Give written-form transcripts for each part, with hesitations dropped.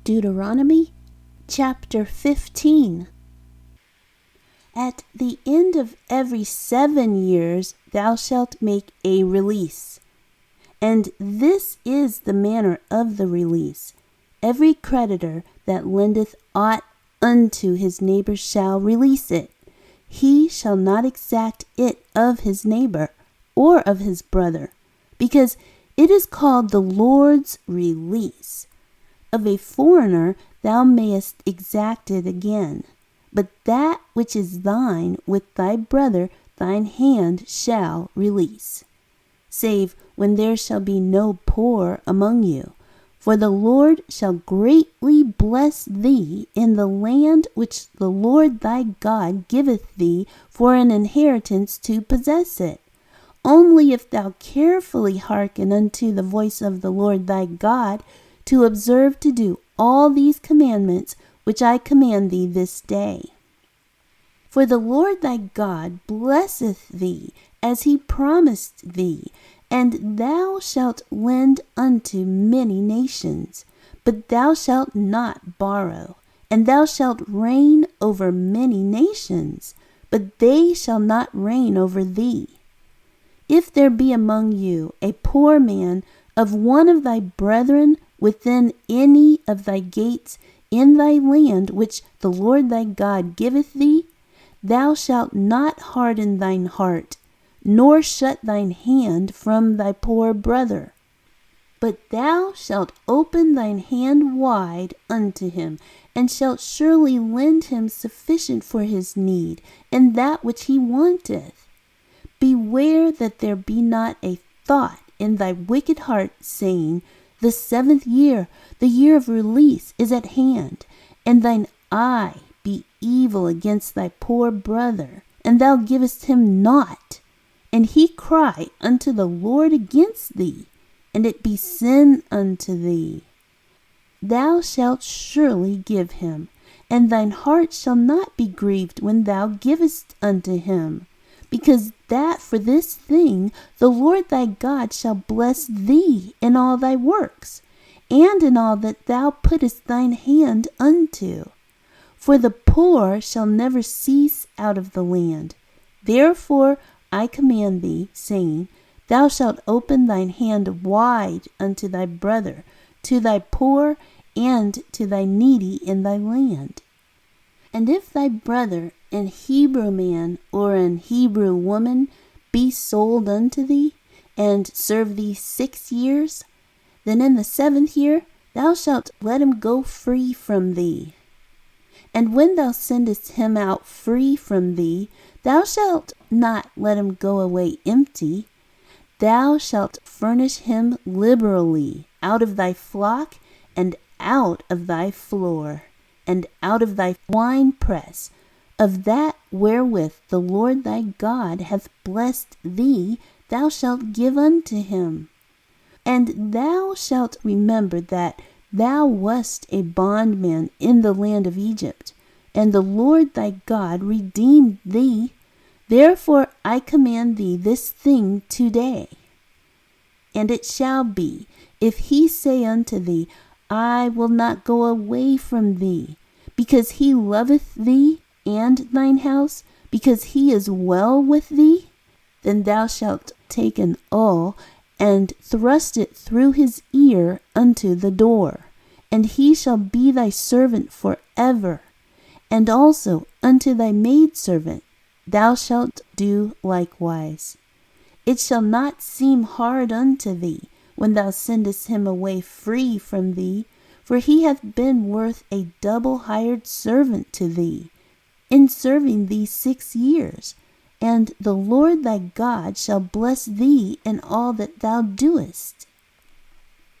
Deuteronomy Chapter 15. At the end of every 7 years thou shalt make a release. And this is the manner of the release. Every creditor that lendeth aught unto his neighbor shall release it. He shall not exact it of his neighbor or of his brother, because it is called the Lord's release. Of a foreigner thou mayest exact it again, but that which is thine with thy brother thine hand shall release, save when there shall be no poor among you. For the Lord shall greatly bless thee in the land which the Lord thy God giveth thee for an inheritance to possess it. Only if thou carefully hearken unto the voice of the Lord thy God, to observe to do all these commandments which I command thee this day. For the Lord thy God blesseth thee as he promised thee, and thou shalt lend unto many nations, but thou shalt not borrow. And thou shalt reign over many nations, but they shall not reign over thee. If there be among you a poor man of one of thy brethren within any of thy gates in thy land which the Lord thy God giveth thee, thou shalt not harden thine heart, nor shut thine hand from thy poor brother. But thou shalt open thine hand wide unto him, and shalt surely lend him sufficient for his need, and that which he wanteth. Beware that there be not a thought in thy wicked heart, saying, The 7th year, the year of release, is at hand, and thine eye be evil against thy poor brother, and thou givest him naught, and he cry unto the Lord against thee, and it be sin unto thee. Thou shalt surely give him, and thine heart shall not be grieved when thou givest unto him, because that for this thing the Lord thy God shall bless thee in all thy works, and in all that thou puttest thine hand unto. For the poor shall never cease out of the land. Therefore I command thee, saying, Thou shalt open thine hand wide unto thy brother, to thy poor, and to thy needy in thy land. And if thy brother, an Hebrew man or an Hebrew woman, be sold unto thee, and serve thee 6 years, then in the 7th year thou shalt let him go free from thee. And when thou sendest him out free from thee, thou shalt not let him go away empty. Thou shalt furnish him liberally out of thy flock, and out of thy floor, and out of thy winepress, of that wherewith the Lord thy God hath blessed thee, thou shalt give unto him. And thou shalt remember that thou wast a bondman in the land of Egypt, and the Lord thy God redeemed thee. Therefore I command thee this thing today. And it shall be, if he say unto thee, I will not go away from thee, because he loveth thee and thine house, because he is well with thee, then thou shalt take an awl, and thrust it through his ear unto the door, and he shall be thy servant forever. And also unto thy maidservant thou shalt do likewise. It shall not seem hard unto thee, when thou sendest him away free from thee, for he hath been worth a double hired servant to thee, in serving thee 6 years. And the Lord thy God shall bless thee in all that thou doest.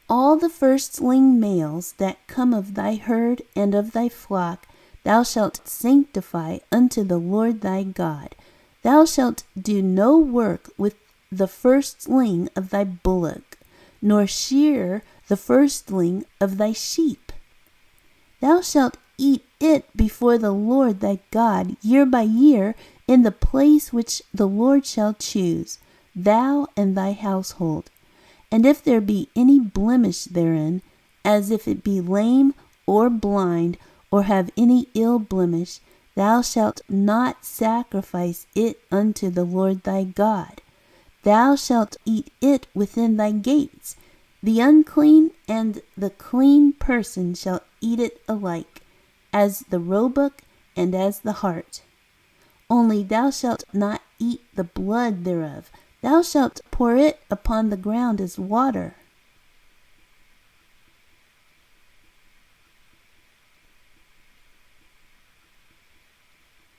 All the firstling males that come of thy herd and of thy flock thou shalt sanctify unto the Lord thy God. Thou shalt do no work with the firstling of thy bullock, nor shear the firstling of thy sheep. Thou shalt eat it before the Lord thy God year by year in the place which the Lord shall choose, thou and thy household. And if there be any blemish therein, as if it be lame or blind, or have any ill blemish, thou shalt not sacrifice it unto the Lord thy God. Thou shalt eat it within thy gates. The unclean and the clean person shall eat it alike, as the roebuck and as the hart. Only thou shalt not eat the blood thereof. Thou shalt pour it upon the ground as water.